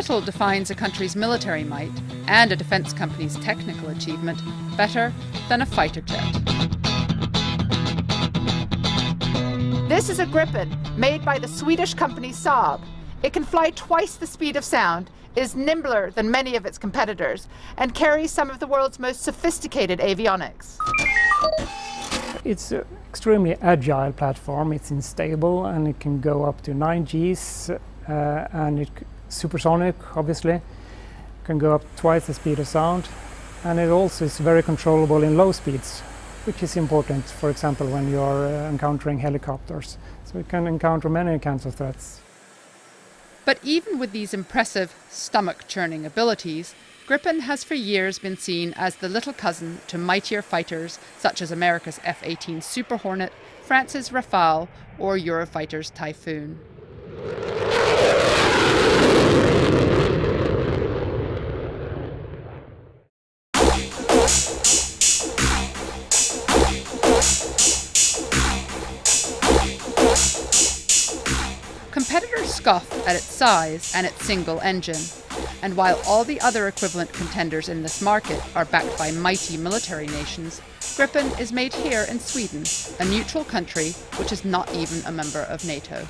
little defines a country's military might and a defence company's technical achievement better than a fighter jet. This is a Gripen made by the Swedish company Saab. It can fly twice the speed of sound, is nimbler than many of its competitors, and carries some of the world's most sophisticated avionics. It's an extremely agile platform. It's unstable and it can go up to 9 Gs and it's supersonic, obviously. Can go up twice the speed of sound, and it also is very controllable in low speeds, which is important, for example, when you're encountering helicopters. So it can encounter many kinds of threats. But even with these impressive stomach-churning abilities, Gripen has for years been seen as the little cousin to mightier fighters such as America's F-18 Super Hornet, France's Rafale, or Eurofighter's Typhoon. Competitors scoff at its size and its single engine. And while all the other equivalent contenders in this market are backed by mighty military nations, Gripen is made here in Sweden, a neutral country which is not even a member of NATO.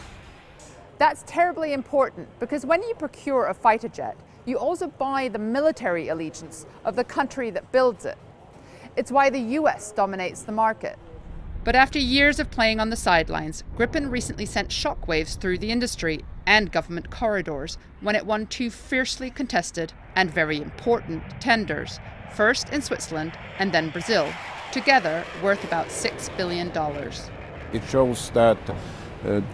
That's terribly important because when you procure a fighter jet, you also buy the military allegiance of the country that builds it. It's why the US dominates the market. But after years of playing on the sidelines, Gripen recently sent shockwaves through the industry and government corridors when it won 2 fiercely contested and very important tenders, first in Switzerland and then Brazil, together worth about $6 billion. It shows that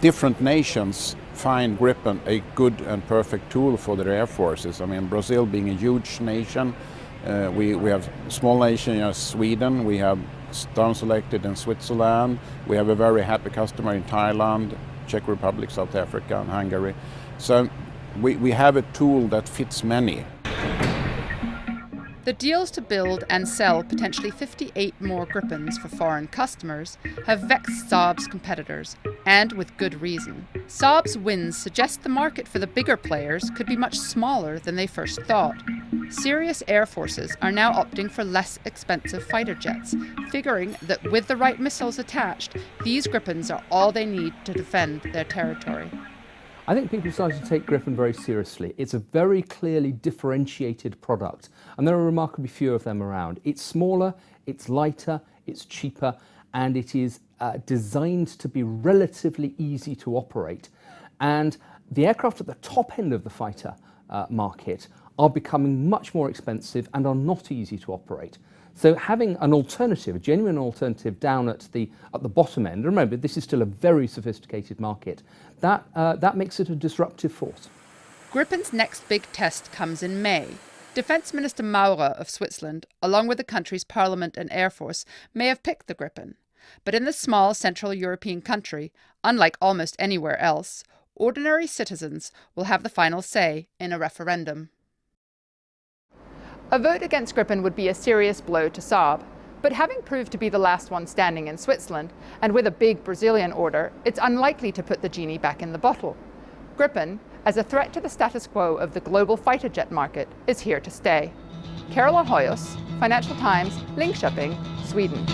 different nations find Gripen a good and perfect tool for their air forces. I mean, Brazil being a huge nation, we have small nations as Sweden, we have down-selected in Switzerland, we have a very happy customer in Thailand, Czech Republic, South Africa and Hungary. So we have a tool that fits many. The deals to build and sell potentially 58 more Gripens for foreign customers have vexed Saab's competitors, and with good reason. Saab's wins suggest the market for the bigger players could be much smaller than they first thought. Serious air forces are now opting for less expensive fighter jets, figuring that with the right missiles attached, these Gripens are all they need to defend their territory. I think people started to take Gripen very seriously. It's a very clearly differentiated product, and there are remarkably few of them around. It's smaller, it's lighter, it's cheaper, and it is designed to be relatively easy to operate. And the aircraft at the top end of the fighter market are becoming much more expensive and are not easy to operate. So having an alternative, a genuine alternative down at the bottom end, remember this is still a very sophisticated market, that makes it a disruptive force. Gripen's next big test comes in May. Defence Minister Maurer of Switzerland, along with the country's parliament and air force, may have picked the Gripen. But in the small Central European country, unlike almost anywhere else, ordinary citizens will have the final say in a referendum. A vote against Gripen would be a serious blow to Saab, but having proved to be the last one standing in Switzerland, and with a big Brazilian order, it's unlikely to put the genie back in the bottle. Gripen, as a threat to the status quo of the global fighter jet market, is here to stay. Carola Hoyos, Financial Times, Linköping, Sweden.